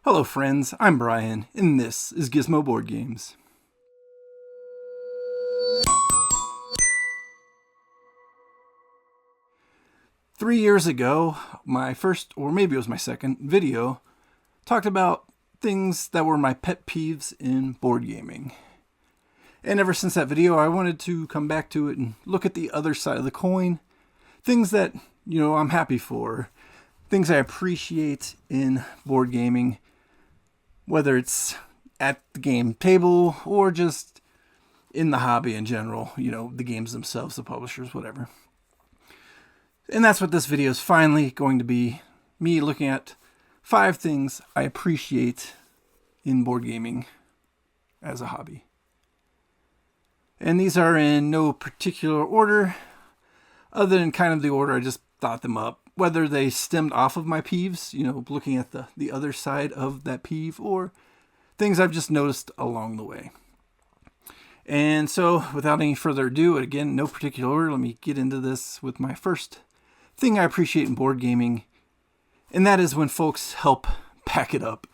Hello friends, I'm Brian, and this is Gizmo Board Games. Three years ago, my first, or maybe it was my second, video talked about things that were my pet peeves in board gaming. And ever since that video, I wanted to come back to it and look at the other side of the coin. Things that, I'm happy for. Things I appreciate in board gaming. Whether it's at the game table or just in the hobby in general, the games themselves, the publishers, whatever. And that's what this video is finally going to be. Me looking at 5 things I appreciate in board gaming as a hobby. And these are in no particular order, other than kind of the order I just thought them up. Whether they stemmed off of my peeves, looking at the other side of that peeve, or things I've just noticed along the way. And so, without any further ado, again, no particular order, let me get into this with my first thing I appreciate in board gaming, and that is when folks help pack it up.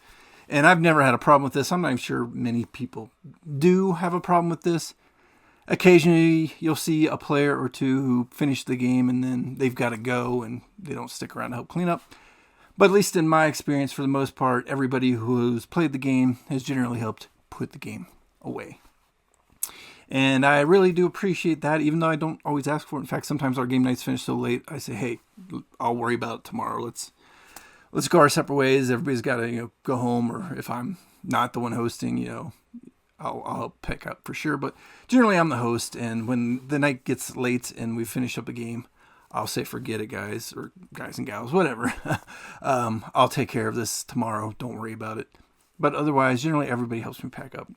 And I've never had a problem with this. I'm not even sure many people do have a problem with this. Occasionally, you'll see a player or two who finish the game and then they've got to go and they don't stick around to help clean up. But at least in my experience, for the most part, everybody who's played the game has generally helped put the game away. And I really do appreciate that, even though I don't always ask for it. In fact, sometimes our game nights finish so late, I say, hey, I'll worry about it tomorrow. Let's go our separate ways. Everybody's got to go home, or if I'm not the one hosting, I'll pick up for sure. But generally I'm the host, and when the night gets late and we finish up a game, I'll say, forget it, guys, or guys and gals, whatever. I'll take care of this tomorrow. Don't worry about it. But otherwise, generally everybody helps me pack up.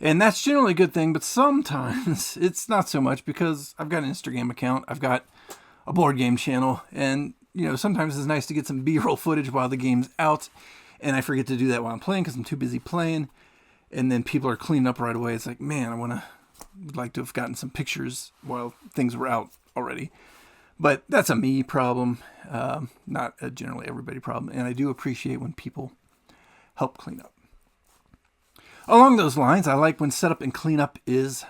And that's generally a good thing, but sometimes it's not so much, because I've got an Instagram account, I've got a board game channel, and sometimes it's nice to get some B-roll footage while the game's out, and I forget to do that while I'm playing because I'm too busy playing. And then people are cleaning up right away. It's like, man, would like to have gotten some pictures while things were out already. But that's a me problem, not a generally everybody problem. And I do appreciate when people help clean up. Along those lines, I like when setup and cleanup is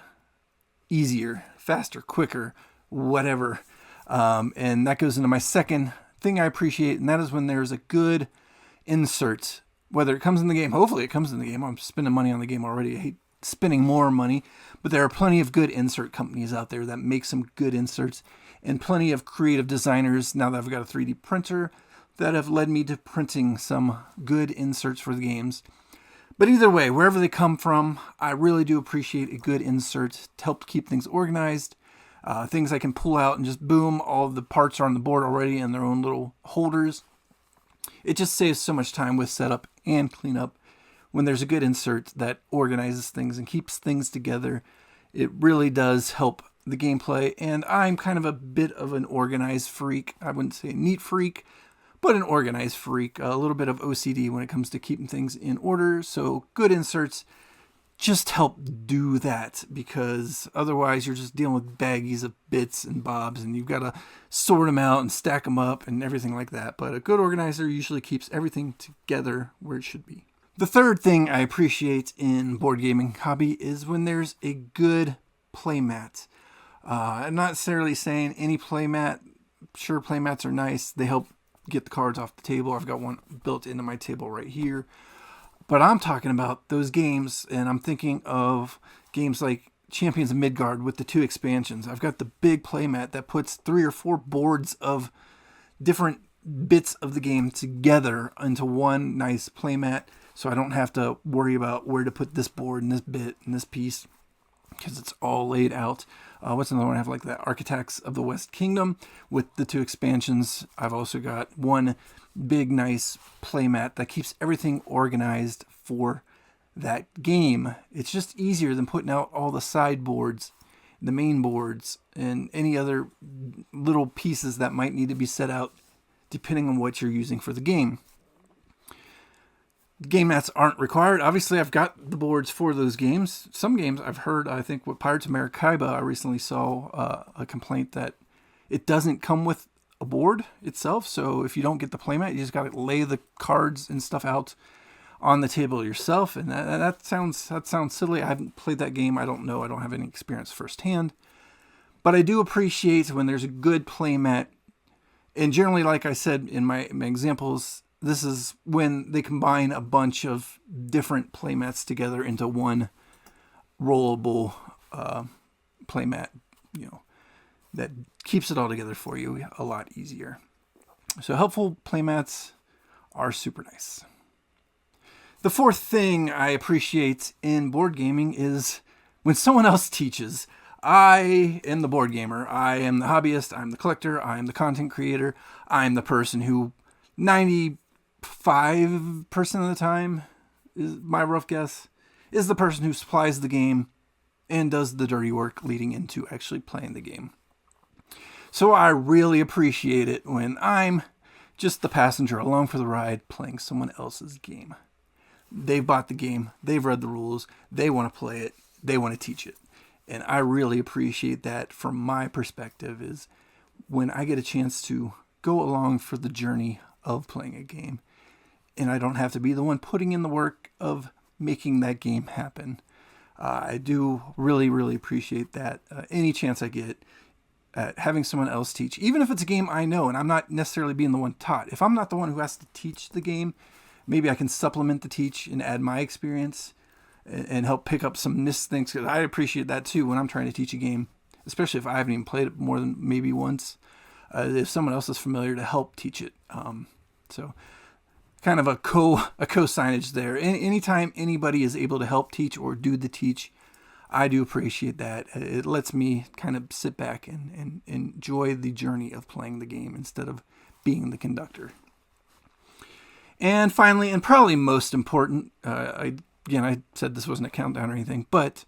easier, faster, quicker, whatever. And that goes into my second thing I appreciate, and that is when there's a good insert. Whether it comes in the game, hopefully it comes in the game. I'm spending money on the game already. I hate spending more money, but there are plenty of good insert companies out there that make some good inserts, and plenty of creative designers, now that I've got a 3D printer, that have led me to printing some good inserts for the games. But either way, wherever they come from, I really do appreciate a good insert to help keep things organized. Things I can pull out and just boom, all of the parts are on the board already in their own little holders. It just saves so much time with setup and cleanup when there's a good insert that organizes things and keeps things together. It really does help the gameplay, and I'm kind of a bit of an organized freak. I wouldn't say a neat freak, but an organized freak. A little bit of OCD when it comes to keeping things in order, so good inserts just help do that, because otherwise you're just dealing with baggies of bits and bobs, and you've got to sort them out and stack them up and everything like that. But a good organizer usually keeps everything together where it should be. The third thing I appreciate in board gaming hobby is when there's a good playmat. I'm not necessarily saying any playmat. Sure, playmats are nice. They help get the cards off the table. I've got one built into my table right here. But I'm talking about those games, and I'm thinking of games like Champions of Midgard with the 2 expansions. I've got the big playmat that puts 3 or 4 boards of different bits of the game together into one nice playmat, so I don't have to worry about where to put this board and this bit and this piece, because it's all laid out. What's another one? I have like the Architects of the West Kingdom with the 2 expansions. I've also got one big nice playmat that keeps everything organized for that game. It's just easier than putting out all the sideboards, the main boards, and any other little pieces that might need to be set out depending on what you're using for the game. Game mats aren't required. Obviously, I've got the boards for those games. Some games I've heard, I think with Pirates of Maracaibo, I recently saw a complaint that it doesn't come with a board itself. So if you don't get the playmat, you just got to lay the cards and stuff out on the table yourself. And that sounds silly. I haven't played that game. I don't know. I don't have any experience firsthand. But I do appreciate when there's a good playmat. And generally, like I said in my examples, this is when they combine a bunch of different playmats together into one rollable playmat, that keeps it all together for you a lot easier. So helpful playmats are super nice. The fourth thing I appreciate in board gaming is when someone else teaches. I am the board gamer. I am the hobbyist. I'm the collector. I'm the content creator. I'm the person who 95% of the time, is my rough guess, is the person who supplies the game and does the dirty work leading into actually playing the game. So I really appreciate it when I'm just the passenger along for the ride playing someone else's game. They've bought the game. They've read the rules. They want to play it. They want to teach it. And I really appreciate that from my perspective, is when I get a chance to go along for the journey of playing a game. And I don't have to be the one putting in the work of making that game happen. I do really, really appreciate that. Any chance I get at having someone else teach, even if it's a game I know and I'm not necessarily being the one taught. If I'm not the one who has to teach the game, maybe I can supplement the teach and add my experience and help pick up some missed things. Because I appreciate that too when I'm trying to teach a game, especially if I haven't even played it more than maybe once. If someone else is familiar, to help teach it. So kind of a co-signage there. Anytime anybody is able to help teach or do the teach, I do appreciate that. It lets me kind of sit back and enjoy the journey of playing the game instead of being the conductor. And finally, and probably most important, I said this wasn't a countdown or anything, but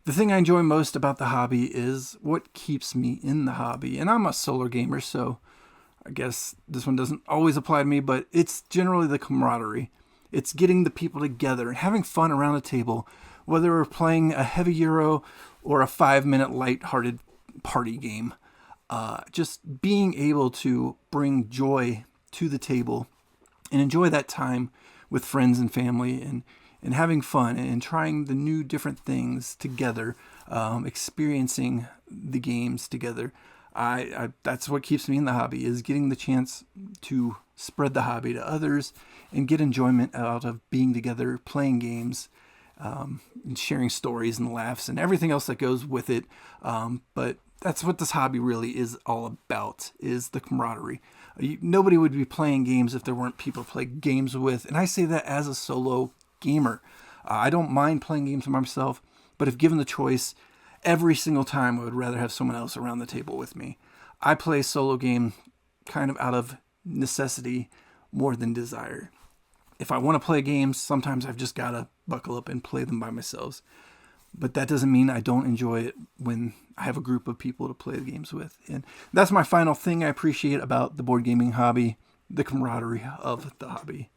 the thing I enjoy most about the hobby is what keeps me in the hobby. And I'm a solo gamer, so I guess this one doesn't always apply to me, but it's generally the camaraderie. It's getting the people together and having fun around a table, whether we're playing a heavy Euro or a 5-minute lighthearted party game. Just being able to bring joy to the table and enjoy that time with friends and family and having fun and trying the new different things together, experiencing the games together. That's what keeps me in the hobby, is getting the chance to spread the hobby to others and get enjoyment out of being together, playing games, and sharing stories and laughs and everything else that goes with it. But that's what this hobby really is all about, is the camaraderie. Nobody would be playing games if there weren't people to play games with. And I say that as a solo gamer. I don't mind playing games by myself, but if given the choice, every single time I would rather have someone else around the table with me. I play a solo game kind of out of necessity more than desire. If I want to play games, sometimes I've just got to buckle up and play them by myself. But that doesn't mean I don't enjoy it when I have a group of people to play the games with. And that's my final thing I appreciate about the board gaming hobby, the camaraderie of the hobby.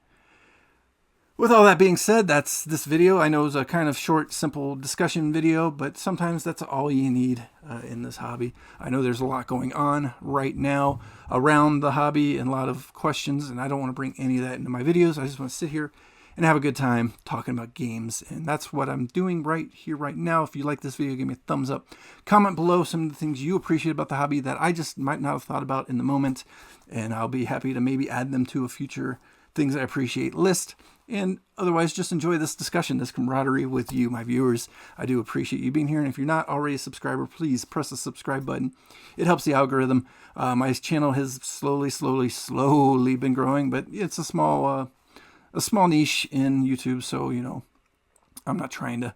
With all that being said, that's this video. I know it's a kind of short, simple discussion video, but sometimes that's all you need in this hobby. I know there's a lot going on right now around the hobby and a lot of questions, and I don't want to bring any of that into my videos. I just want to sit here and have a good time talking about games, and that's what I'm doing right here, right now. If you like this video, give me a thumbs up. Comment below some of the things you appreciate about the hobby that I just might not have thought about in the moment, and I'll be happy to maybe add them to a future things I appreciate list. And otherwise, just enjoy this discussion, this camaraderie with you, my viewers. I do appreciate you being here. And if you're not already a subscriber, please press the subscribe button. It helps the algorithm. My channel has slowly been growing, but it's a small niche in YouTube. So, I'm not trying to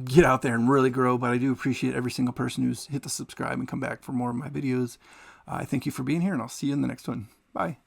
get out there and really grow, but I do appreciate every single person who's hit the subscribe and come back for more of my videos. I thank you for being here, and I'll see you in the next one. Bye.